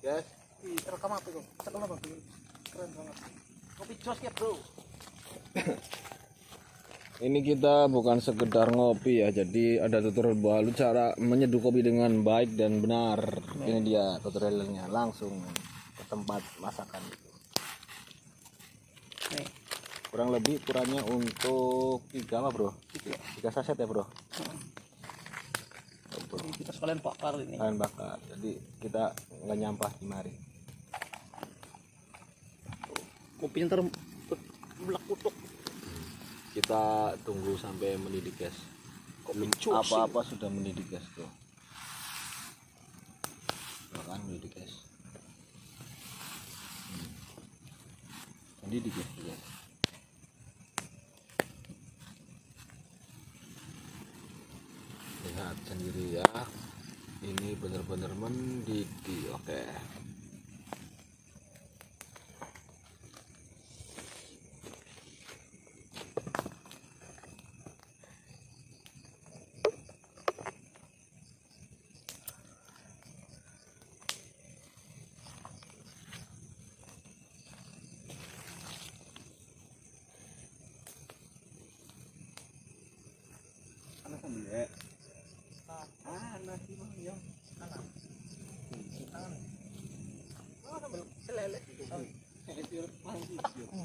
Yes. Rekam apa itu? Rekam apa itu? Keren banget. Kopi jos ya bro. Ini kita bukan sekedar ngopi ya, jadi ada tutorial baru cara menyeduh kopi dengan baik dan benar. Ini dia tutorialnya, langsung ke tempat masakan itu. Nih. Kurang lebih ukurannya untuk 3 apa bro? 3 saset ya bro? Jadi kita sekalian bakar ini. Kalian bakar, jadi kita nggak nyampah di mari. Kopinya ntar belak kutuk. Kita tunggu sampai mendidih guys. Belum apa-apa sudah mendidih guys tuh. Kan mendidih guys. Mendidih guys. Lihat sendiri ya. Ini benar-benar mendidih. Oke.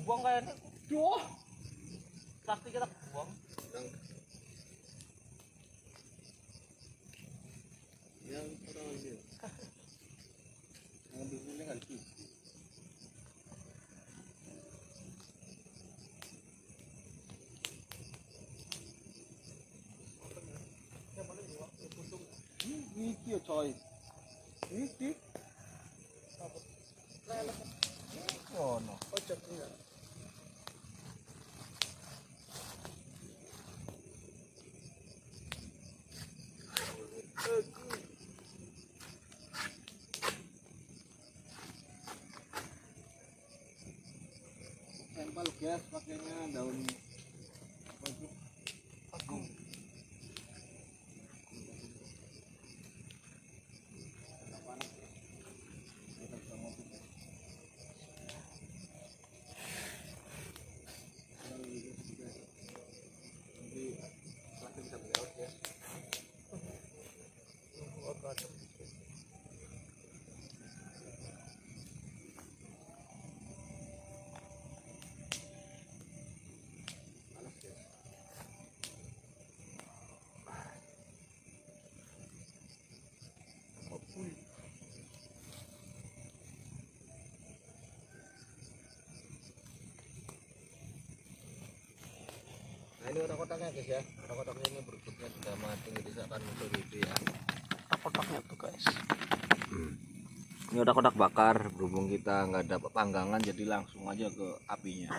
Buang kayak ini. Duh. Plastik kita buang. Yang orang dia. Yang dulunya kan sih. Ini coy. Ini. Oh no. Tempel gas pakainya daun agung. Nah ini kotak-kotaknya guys ya, kotak-kotaknya ini berikutnya sudah mati, jadi saya akan muncul gitu ya. Kotaknya tuh guys. Ini udah kotak bakar, berhubung kita nggak dapat panggangan jadi langsung aja ke apinya.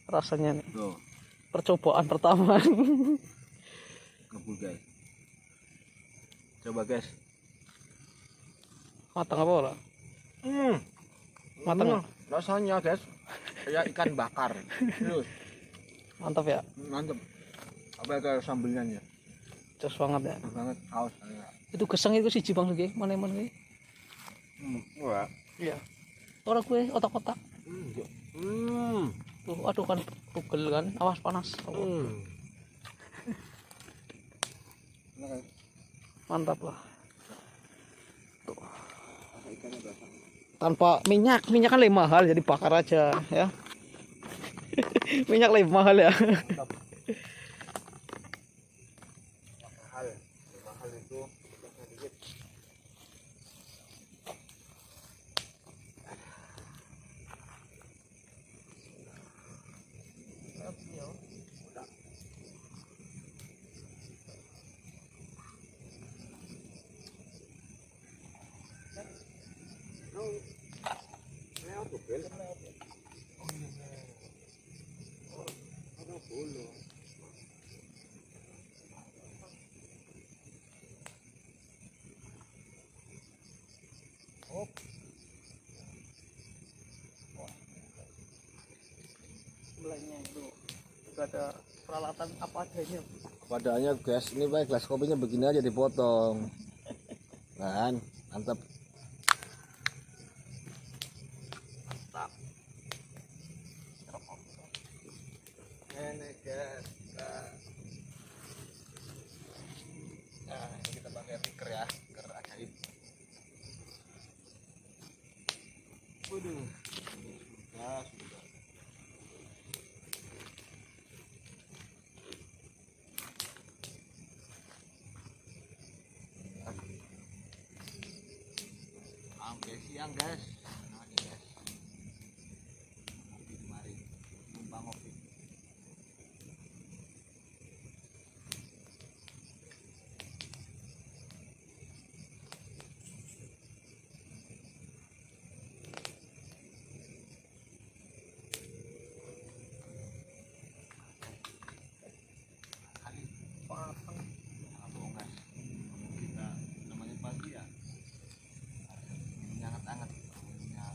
Rasanya nih. Tuh, Percobaan pertama. ngebul guys. Coba guys. Matang apa lah? Matang. Rasanya guys kayak ikan bakar. Terus Mantap ya. mantep. Apa kayak sambelnya? Jos banget ya. Banget haus. Itu geseng itu siji bang lagi. Mana-mana lagi. Wah. Iya. Orang gue otak-otak. Hmm. Tuh, aduh kan tugel kan. Awas panas. Mantap lah. Tuh. Tanpa minyak kan lebih mahal jadi bakar aja ya. Minyak lebih mahal ya. Mahal itu dikit. lainnya itu juga ada peralatan apa adanya. Padahal guys, ini pakai gelas kopinya begini aja dipotong. Kan, mantap. Mantap. Ini guys. Nah, ini kita pakai piker ya, piker ajaib. Waduh, sudah. Sampai siang guys. Nah, ini guys. Ngopi kemari, numpang ngopi. Pasang. Bohong guys, kita namanya pagi ya, minumnya hangat-hangat, minumnya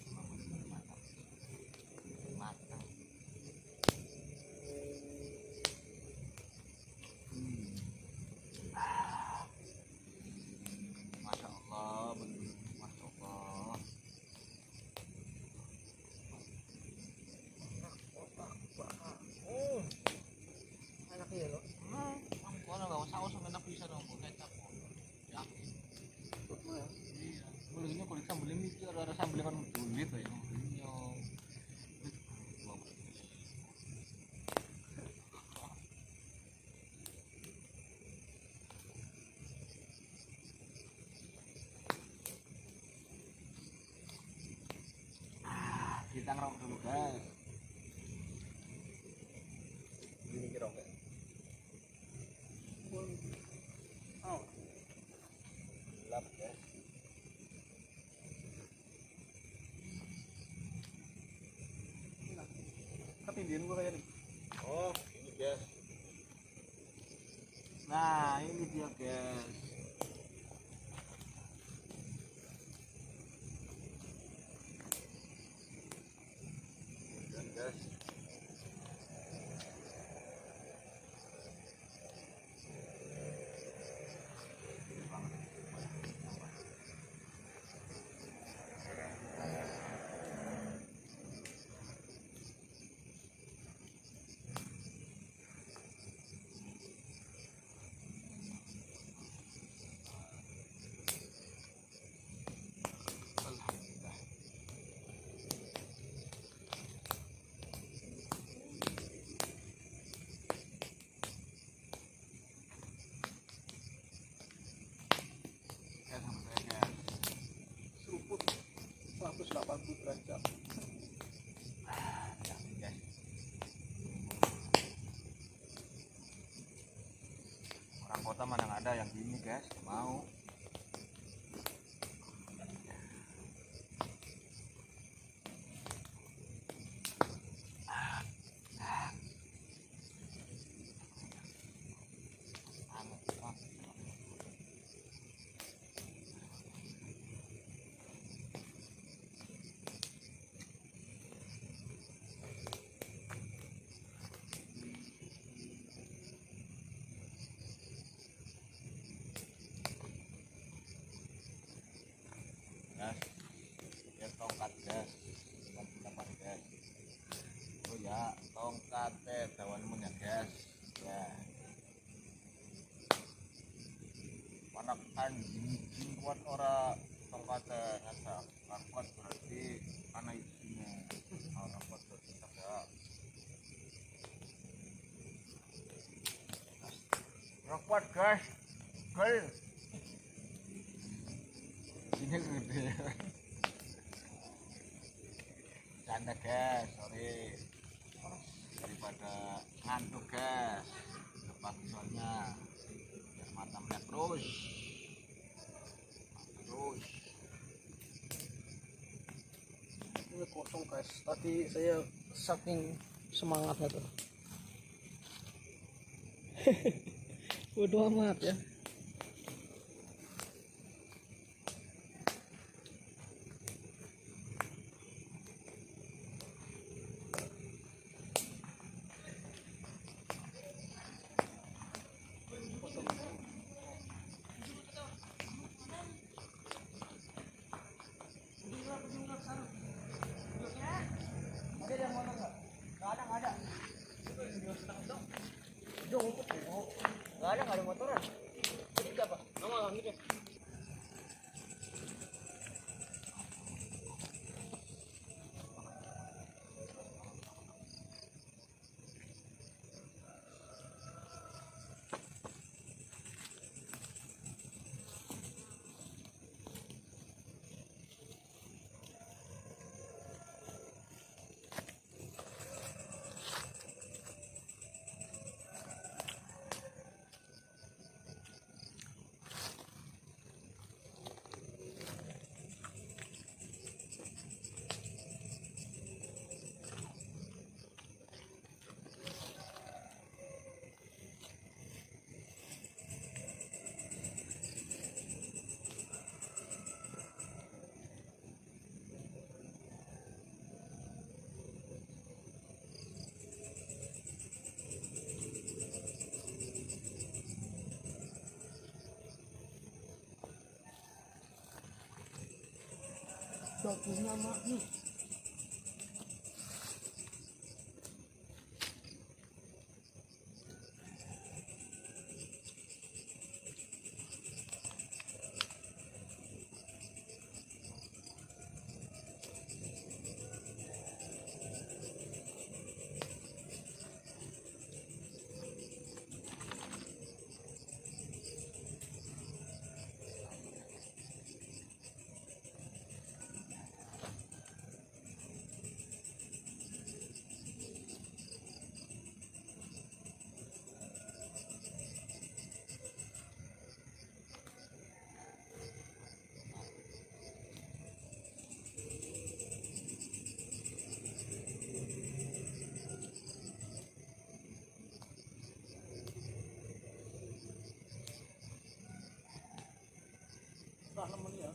emang bener-bener mantap, matang. Masya Allah, bener-bener Masya Allah. Enak ya loh. Kalau nggak usah usah enak bisa dong, kecap. Ya, Tutupnya. iya. Belinya kalau sambelnya mikir ada sambelnya kan bulit ya. Belinya. Kita ngerokok dulu guys. Ini ngerokok. Oh, Gelap guys. enak. Ketindihan gua kayak nih. Oh, ini guys. Nah, ini dia guys. Dan guys. Alhamdulillah. Guys, sama saya guys. Seruput 180 derajat. Ya, ini guys. Orang kota mana nggak ada yang gini guys, mau. Gas, ya tongkat gas, dapat gas. Oh ya, tongkat dawan mun ya gas. Ya. Mana kan jin kuat ora tongkat ngasak. Kuat berarti ana isinya. Ora kuat berarti tidak. Kuat gas. Gol. Ini gede. Canda guys, sorry. Daripada ngantuk guys. Cepat soalnya. Biar mata melihat terus. Terus. Ini kosong guys. Tadi saya saking semangatnya tuh. Bodoh amat ya. Satunya mak nih. Nemen ya.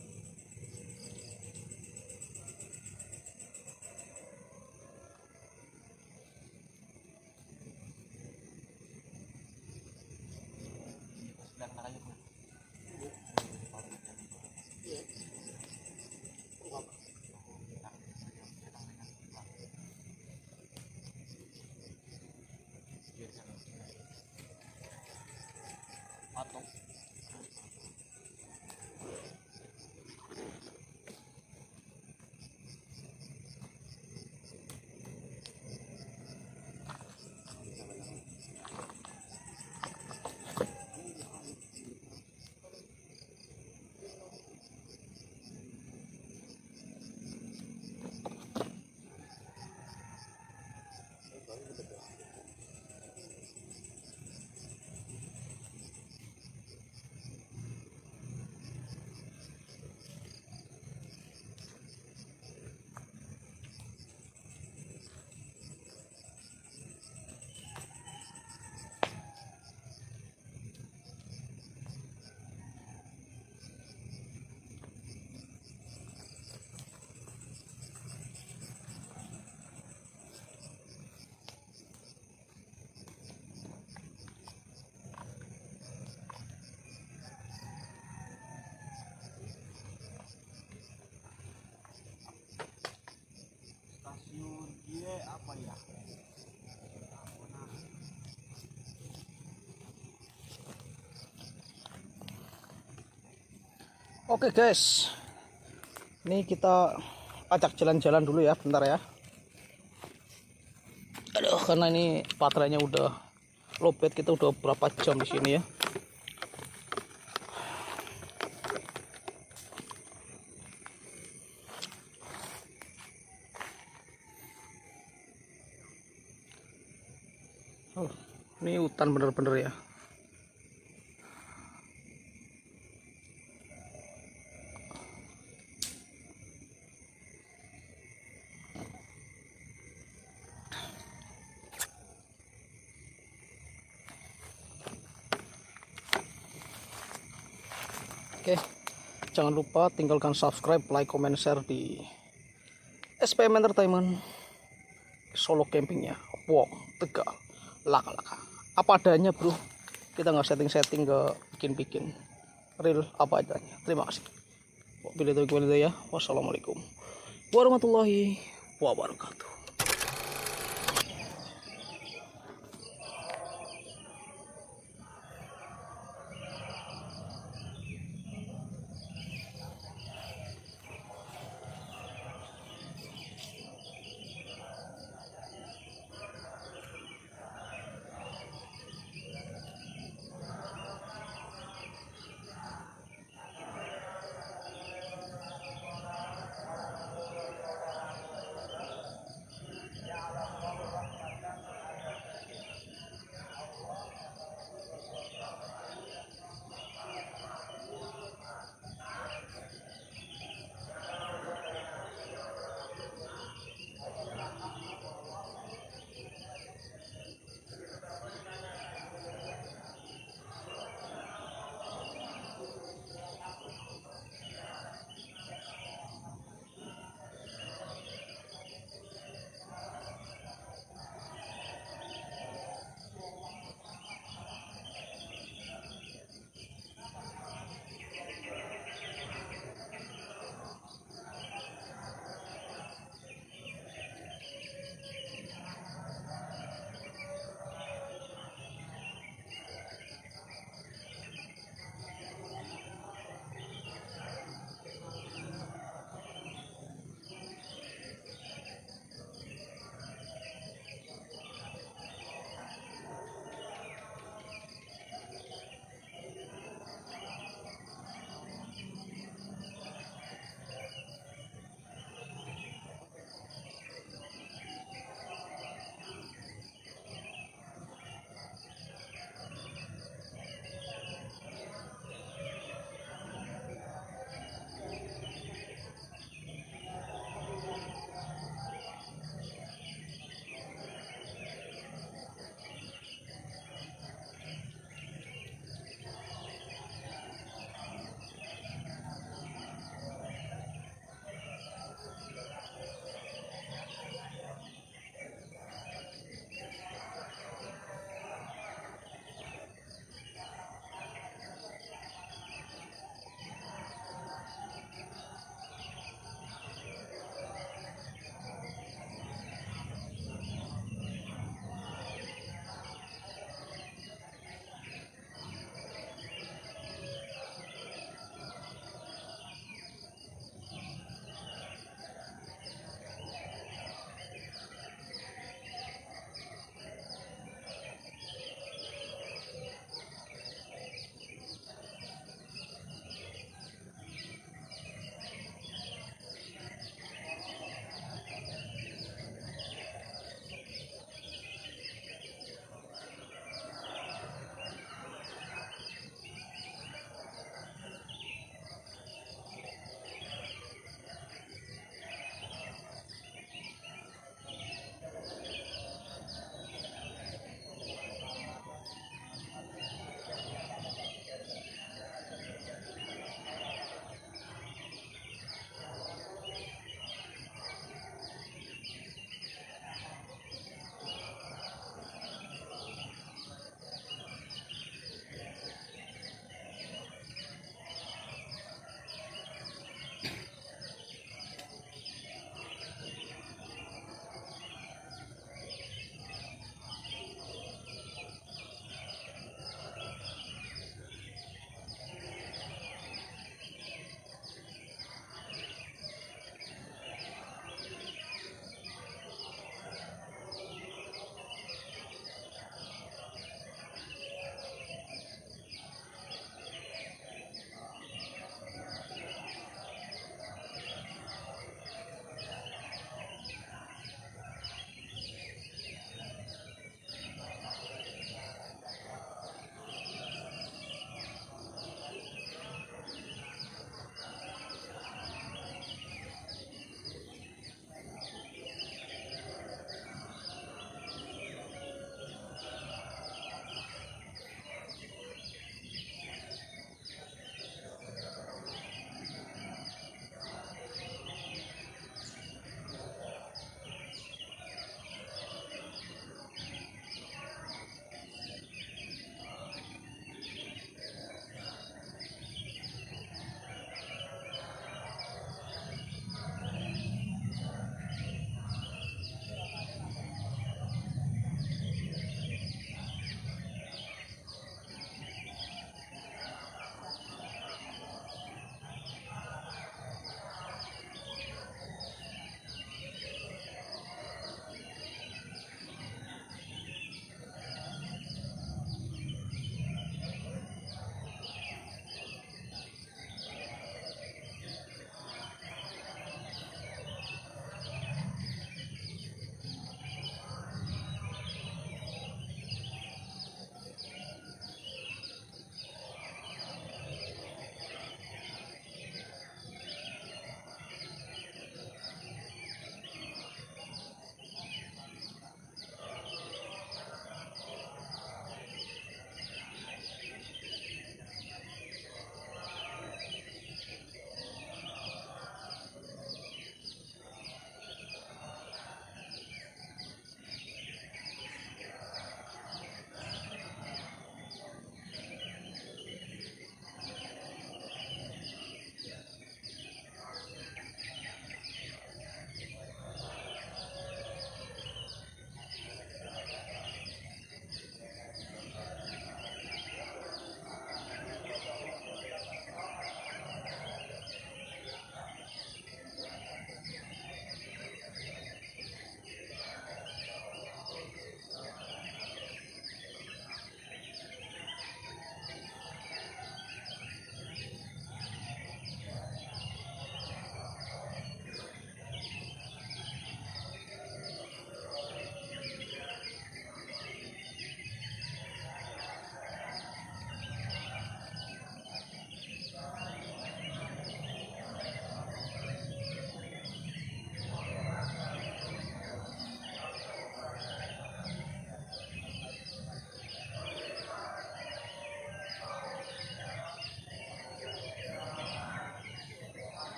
Patung. Stasiun dia apa ya? Oke guys, ini kita ajak jalan-jalan dulu ya, bentar ya. Aduh, karena ini baterainya udah lowbat, kita udah berapa jam di sini ya. Oh, ini hutan bener-bener ya. Oke, jangan lupa tinggalkan subscribe, like, comment, share di SPM Entertainment Solo campingnya. Wow, Tegal, laka-laka. Apa adanya bro, kita nggak setting-setting, nggak bikin-bikin, real apa adanya. Terima kasih. Wassalamualaikum warahmatullahi wabarakatuh.